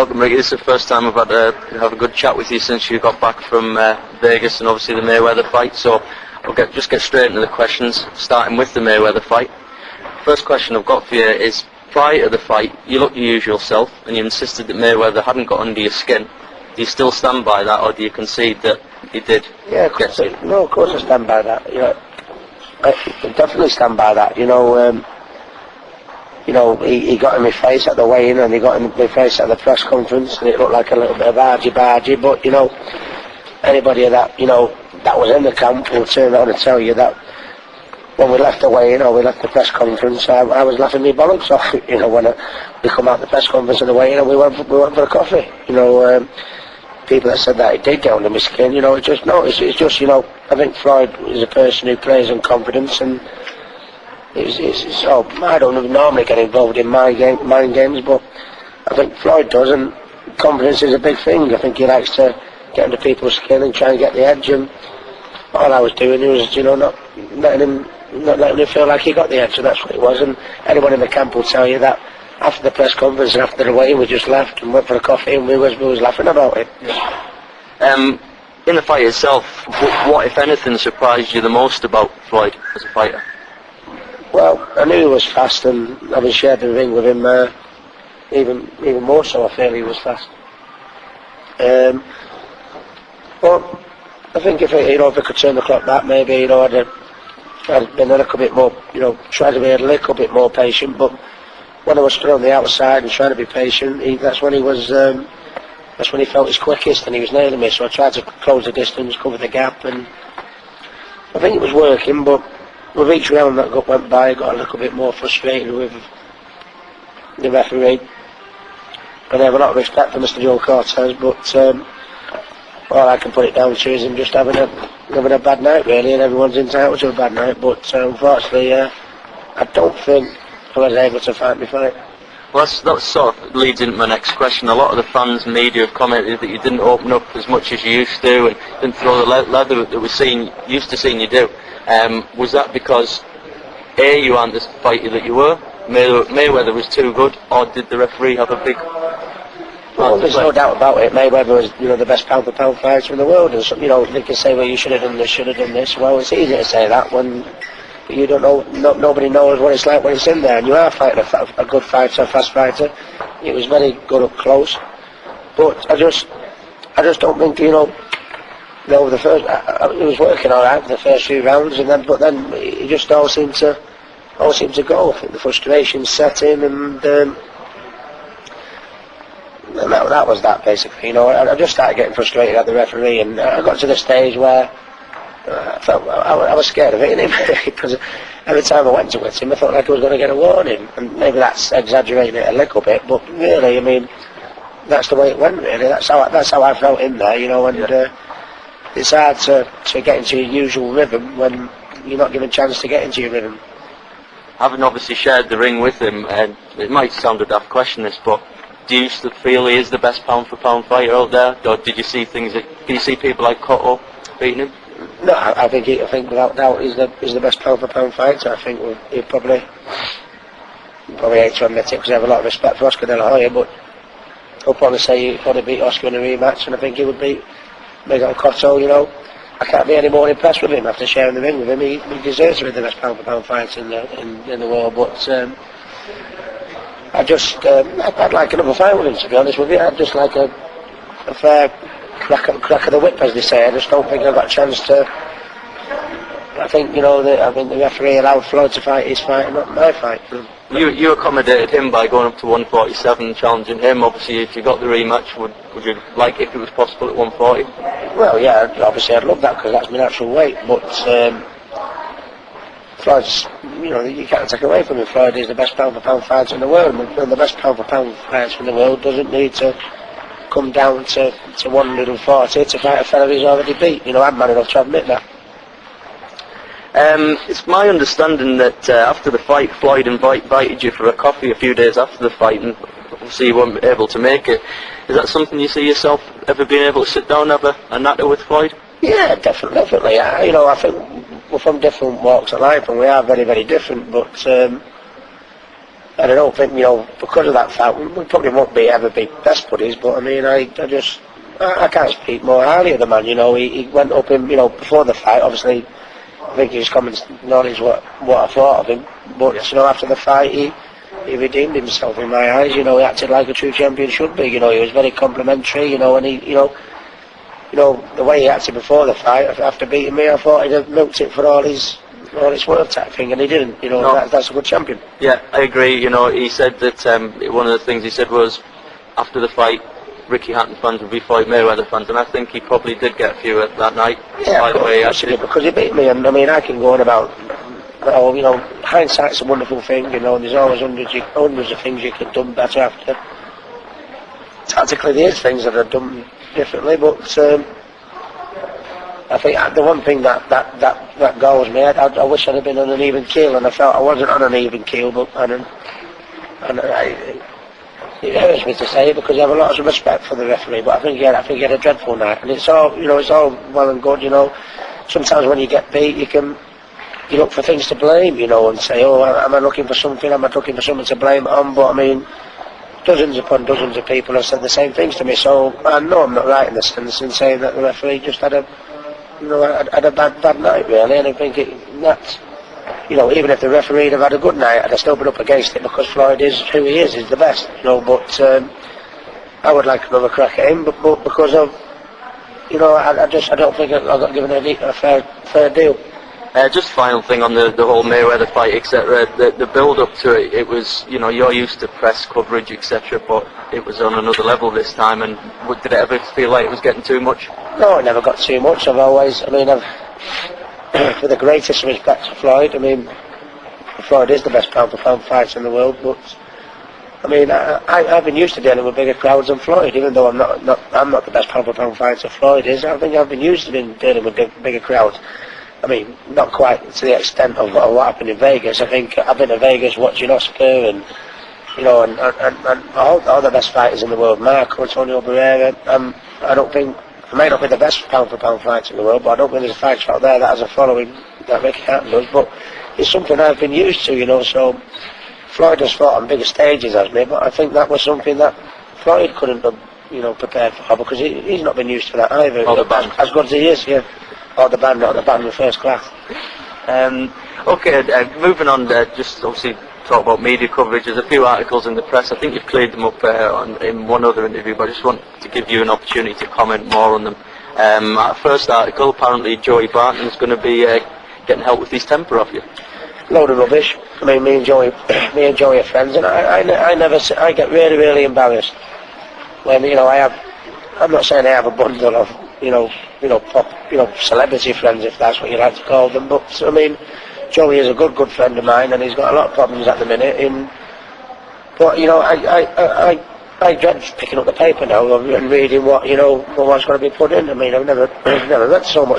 Welcome, Ricky. This is the first time I've had to have a good chat with you since you got back from Vegas and obviously the Mayweather fight. So I'll just get straight into the questions, starting with the Mayweather fight. First question I've got for you is, prior to the fight, you looked your usual self and you insisted that Mayweather hadn't got under your skin. Do you still stand by that, or do you concede that he did? Yeah, of course I stand by that. I definitely stand by that. He got in my face at the weigh-in and he got in my face at the press conference, and it looked like a little bit of argy-bargy, but, anybody that was in the camp will turn around and tell you that when we left the weigh-in or we left the press conference, I was laughing my bollocks off, when we come out the press conference and the weigh-in and we went for a coffee. People that said that it did get under my skin, it's just, I think Floyd is a person who plays on confidence, and I don't normally get involved in mind games, but I think Floyd does, and confidence is a big thing. I think he likes to get under people's skin and try and get the edge, and all I was doing was, not letting him feel like he got the edge, so that's what it was. And anyone in the camp will tell you that after the press conference and after the weigh-in, we just left and went for a coffee, and we was laughing about it. In the fight itself, what if anything surprised you the most about Floyd as a fighter? Well, I knew he was fast, and having shared the ring with him, even more so, I feel he was fast. But I think if I could turn the clock back, maybe I'd been a little bit more, tried to be a little bit more patient. But when I was stood on the outside and trying to be patient, that's when he felt his quickest and he was nailing me. So I tried to close the distance, cover the gap, and I think it was working. But with each round that went by, I got a little bit more frustrated with the referee. And I have a lot of respect for Mr. Joe Cortez, but all I can put it down to is him just having a bad night, really, and everyone's entitled to a bad night. But unfortunately, I don't think I was able to fight my fight. Well, that sort of leads into my next question. A lot of the fans and media have commented that you didn't open up as much as you used to and didn't throw the leather that we're used to seeing you do. Was that because A, you aren't the fighter that you were, Mayweather was too good, or did the referee have a big... Well, there's no doubt about it. Mayweather was, the best pound-for-pound fighter in the world, and they can say, well, you should have done this. Well, it's easy to say that when you don't know, nobody knows what it's like when it's in there, and you are fighting a good fighter, a fast fighter. It was very good up close, but I just don't think, it was working all right for the first few rounds, but then it just all seemed to go. I think the frustration set in, and that was that basically. I just started getting frustrated at the referee, and I got to the stage where I was scared of hitting him because every time I went to hit him, I felt like I was going to get a warning, and maybe that's exaggerating it a little bit, but really, that's the way it went. Really, that's how I felt in there, and it's hard to get into your usual rhythm when you're not given a chance to get into your rhythm. Having obviously shared the ring with him, and it might sound a daft question, this, but do you still feel he is the best pound-for-pound fighter out there, or did you see people like Cotto beating him? No, I think without doubt he's the best pound-for-pound fighter. I think he'd probably hate to admit it because I have a lot of respect for Oscar De La Hoya, but he'll probably say he'd probably beat Oscar in a rematch, and I think he would beat Miguel Cotto. I can't be any more impressed with him after sharing the ring with him. He deserves to be the best pound-for-pound fighter in the world, but I'd like another fight with him, to be honest with you. I'd just like a fair crack of the whip, as they say. I just don't think I've got a chance to. I think the referee allowed Floyd to fight his fight, not my fight. You accommodated him by going up to 147 and challenging him. Obviously, if you got the rematch, would you like, if it was possible, at 140? Well, yeah, obviously I'd love that because that's my natural weight, but Floyd's, you can't take away from him. Floyd is the best pound-for-pound fighter in the world, and the best pound-for-pound fighter in the world doesn't need to come down to 140 to fight a fella he's already beat. I'm man enough to admit that. It's my understanding that after the fight, Floyd invited you for a coffee a few days after the fight, and obviously you weren't able to make it. Is that something you see yourself ever being able to sit down and have a natter with Floyd? Yeah, definitely. I think we're from different walks of life, and we are very, very different. But And I don't think, because of that fact, we probably won't ever be best buddies, but I mean, I can't speak more highly of the man, he went up in, before the fight, obviously, I think his comments acknowledge what I thought of him, but, after the fight, he redeemed himself in my eyes, he acted like a true champion should be, he was very complimentary, and he, the way he acted before the fight, after beating me, I thought he'd have milked it for all it's worth type thing, and he didn't, No. that's a good champion. Yeah, I agree. He said that one of the things he said was after the fight, Ricky Hatton fans would be Floyd Mayweather fans, and I think he probably did get a few that night. Yeah, by the way, actually, because he beat me, and I mean, I can go on about, hindsight's a wonderful thing, and there's always hundreds of things you could have done better after. Tactically, there's things that I've done differently, but I think the one thing that galls me, I wish I'd have been on an even keel, and I felt I wasn't on an even keel, but it hurts me to say it because I have a lot of respect for the referee, but I think he had a dreadful night, and it's all well and good, Sometimes when you get beat, you look for things to blame, and say, oh, am I looking for something? Am I looking for something to blame it on? But I mean, dozens upon dozens of people have said the same things to me, so I know I'm not right in the sense in saying that the referee just had a bad night, really, and I think that's, even if the referee had had a good night, I'd have still been up against it because Floyd is who he is, he's the best, but I would like another crack at him, but because of, I don't think I got given a fair deal. Just final thing on the whole Mayweather fight, etc. The build-up to it, it was, you're used to press coverage, etc. But it was on another level this time. And did it ever feel like it was getting too much? No, it never got too much. I've with the greatest respect to Floyd. I mean, Floyd is the best pound-for-pound fighter in the world. But I mean, I've been used to dealing with bigger crowds than Floyd, even though I'm not the best pound-for-pound fighter Floyd is. I think I've been used to dealing with bigger crowds. I mean, not quite to the extent of what happened in Vegas. I think I've been to Vegas watching Oscar and all the best fighters in the world, Marco, Antonio Barrera. I don't think, I may not be the best pound-for-pound fighter in the world, but I don't think there's a fighter out there that has a following that Ricky Hatton does. But it's something I've been used to, so Floyd has fought on bigger stages as me, but I think that was something that Floyd couldn't have, prepared for because he's not been used to that either. As good as he is, yeah. Or the band, not the band in first class. Okay, moving on, just obviously talk about media coverage. There's a few articles in the press. I think you've cleared them up in one other interview, but I just want to give you an opportunity to comment more on them. Our first article, apparently Joey Barton's going to be getting help with his temper off you. Load of rubbish. I mean, me and Joey are friends, and I get really, really embarrassed when I'm not saying I have a bundle of celebrity friends, if that's what you like to call them. But I mean, Joey is a good friend of mine, and he's got a lot of problems at the minute. But I dread picking up the paper now and reading what's going to be put in. I mean, I've never read so much